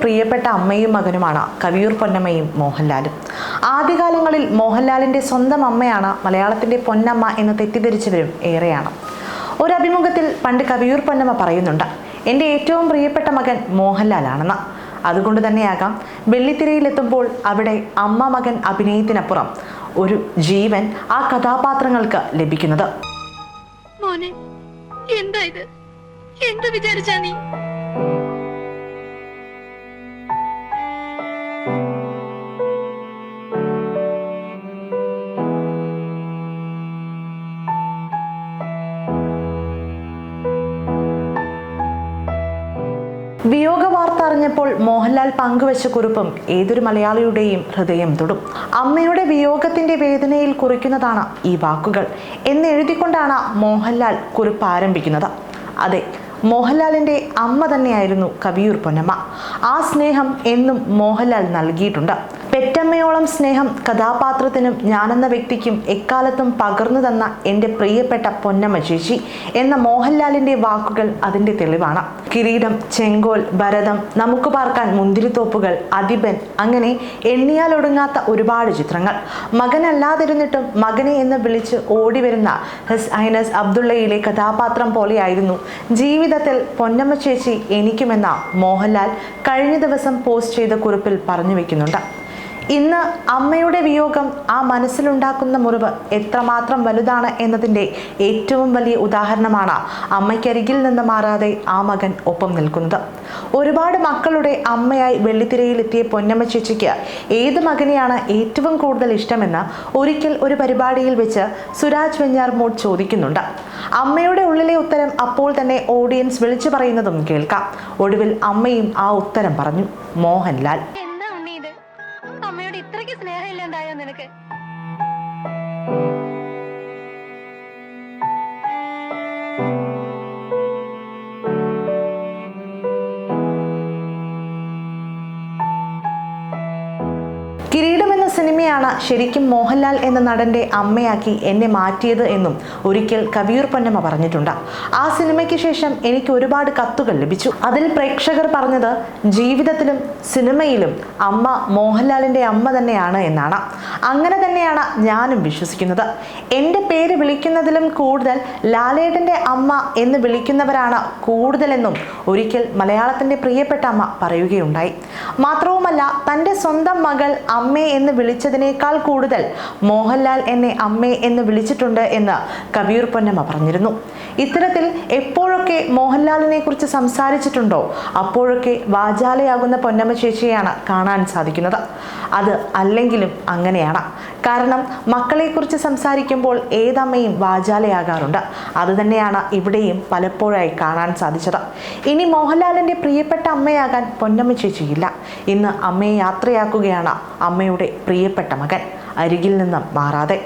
പ്രിയപ്പെട്ട അമ്മയും മകനുമാണ് കവിയൂർ പൊന്നമ്മയും മോഹൻലാലും. ആദ്യകാലങ്ങളിൽ മോഹൻലാലിന്റെ സ്വന്തം അമ്മയാണ് മലയാളത്തിന്റെ പൊന്നമ്മ എന്ന് തെറ്റിദ്ധരിച്ചവരും ഏറെയാണ്. ഒരു അഭിമുഖത്തിൽ പണ്ട് കവിയൂർ പൊന്നമ്മ പറയുന്നുണ്ട്, എൻ്റെ ഏറ്റവും പ്രിയപ്പെട്ട മകൻ മോഹൻലാലാണെന്ന്. അതുകൊണ്ട് തന്നെയാകാം വെള്ളിത്തിരയിലെത്തുമ്പോൾ അവിടെ അമ്മ മകൻ അഭിനയത്തിനപ്പുറം ഒരു ജീവൻ ആ കഥാപാത്രങ്ങൾക്ക് ലഭിക്കുന്നത്. മോനെ, എന്താ ഇത്? എന്ത് വിചാരിച്ചാ നീ? വിയോഗ വാർത്ത അറിഞ്ഞപ്പോൾ മോഹൻലാൽ പങ്കുവച്ച കുറിപ്പും ഏതൊരു മലയാളിയുടെയും ഹൃദയം തൊടും. അമ്മയുടെ വിയോഗത്തിന്റെ വേദനയിൽ കുറിക്കുന്നതാണ് ഈ വാക്കുകൾ എന്ന് എഴുതിക്കൊണ്ടാണ് മോഹൻലാൽ കുറിപ്പ് ആരംഭിക്കുന്നത്. അതെ, മോഹൻലാലിന്റെ അമ്മ തന്നെയായിരുന്നു കവിയൂർ പൊന്നമ്മ. ആ സ്നേഹം എന്നും മോഹൻലാൽ നൽകിയിട്ടുണ്ട്. പെറ്റമ്മയോളം സ്നേഹം കഥാപാത്രത്തിനും ഞാനെന്ന വ്യക്തിക്കും എക്കാലത്തും പകർന്നു തന്ന എൻ്റെ പ്രിയപ്പെട്ട പൊന്നമ്മ ചേച്ചി എന്ന മോഹൻലാലിന്റെ വാക്കുകൾ അതിൻ്റെ തെളിവാണ്. കിരീടം, ചെങ്കോൽ, ഭരതം, നമുക്ക് പാർക്കാൻ മുന്തിരിത്തോപ്പുകൾ, അധിപൻ, അങ്ങനെ എണ്ണിയാലൊടുങ്ങാത്ത ഒരുപാട് ചിത്രങ്ങൾ. മകനല്ലാതിരുന്നിട്ടും മകനെ എന്ന് വിളിച്ച് ഓടിവരുന്ന ഹിസ് ഹൈനസ് അബ്ദുള്ളയിലെ കഥാപാത്രം പോലെയായിരുന്നു ജീവിതത്തിൽ പൊന്നമ്മ ചേച്ചി എനിക്കുമെന്ന മോഹൻലാൽ കഴിഞ്ഞ ദിവസം പോസ്റ്റ് ചെയ്ത കുറിപ്പിൽ പറഞ്ഞു വെക്കുന്നുണ്ട്. ഇന്ന് അമ്മയുടെ വിയോഗം ആ മനസ്സിലുണ്ടാക്കുന്ന മുറിവ് എത്രമാത്രം വലുതാണ് എന്നതിൻ്റെ ഏറ്റവും വലിയ ഉദാഹരണമാണ് അമ്മയ്ക്കരികിൽ നിന്ന് മാറാതെ ആ മകൻ ഒപ്പം നിൽക്കുന്നത്. ഒരുപാട് മക്കളുടെ അമ്മയായി വെള്ളിത്തിരയിലെത്തിയ പൊന്നമ്മ ചേച്ചിക്ക് ഏത് മകനെയാണ് ഏറ്റവും കൂടുതൽ ഇഷ്ടമെന്ന് ഒരിക്കൽ ഒരു പരിപാടിയിൽ വെച്ച് സുരാജ് വെഞ്ഞാറമൂട് ചോദിക്കുന്നുണ്ട്. അമ്മയുടെ ഉള്ളിലെ ഉത്തരം അപ്പോൾ തന്നെ ഓഡിയൻസ് വിളിച്ചു പറയുന്നതും കേൾക്കാം. ഒടുവിൽ അമ്മയും ആ ഉത്തരം പറഞ്ഞു, മോഹൻലാൽ. അമ്മയോട് ഇത്രയ്ക്ക് സ്നേഹം ഇല്ലാണ്ടായോ നിനക്ക്? കിരീടം എന്ന സിനിമയാണ് ശരിക്കും മോഹൻലാൽ എന്ന നടന്റെ അമ്മയാക്കി എന്നെ മാറ്റിയത് എന്നും ഒരിക്കൽ കവിയൂർ പൊന്നമ്മ പറഞ്ഞിട്ടുണ്ട്. ആ സിനിമയ്ക്ക് ശേഷം എനിക്ക് ഒരുപാട് കത്തുകൾ ലഭിച്ചു. അതിൽ പ്രേക്ഷകർ പറഞ്ഞത് ജീവിതത്തിലും സിനിമയിലും അമ്മ മോഹൻലാലിന്റെ അമ്മ തന്നെയാണ് എന്നാണ്. അങ്ങനെ തന്നെയാണ് ഞാനും വിശ്വസിക്കുന്നത്. എൻ്റെ പേര് വിളിക്കുന്നതിലും കൂടുതൽ ലാലേട്ടൻ്റെ അമ്മ എന്ന് വിളിക്കുന്നവരാണ് കൂടുതലെന്നും ഒരിക്കൽ മലയാളത്തിൻ്റെ പ്രിയപ്പെട്ട അമ്മ പറയുകയുണ്ടായി. മാത്രവുമല്ല, തൻ്റെ സ്വന്തം മകൾ അമ്മേ എന്ന് വിളിച്ചതിനേക്കാൾ കൂടുതൽ മോഹൻലാൽ എന്നെ അമ്മേ എന്ന് വിളിച്ചിട്ടുണ്ട് എന്ന് കവിയൂർ പൊന്നമ്മ പറഞ്ഞിരുന്നു. ഇത്തരത്തിൽ എപ്പോഴൊക്കെ മോഹൻലാലിനെ കുറിച്ച് സംസാരിച്ചിട്ടുണ്ടോ അപ്പോഴൊക്കെ വാചാലയാകുന്ന പൊന്നമ്മ ചേച്ചിയെയാണ് കാണാൻ സാധിക്കുന്നത്. അത് അല്ലെങ്കിലും അങ്ങനെയാണ്. കാരണം മക്കളെക്കുറിച്ച് സംസാരിക്കുമ്പോൾ ഏതമ്മയും വാചാലയാകാറുണ്ട്. അതുതന്നെയാണ് ഇവിടെയും പലപ്പോഴായി കാണാൻ സാധിച്ചത്. ഇനി മോഹൻലാലിൻ്റെ പ്രിയപ്പെട്ട അമ്മയാകാൻ പൊന്നമ്മ ചേച്ചിയില്ല. ഇന്ന് അമ്മയെ യാത്രയാക്കുകയാണ് അമ്മയുടെ പ്രിയപ്പെട്ട മകൻ, അരികിൽ നിന്നും മാറാതെ.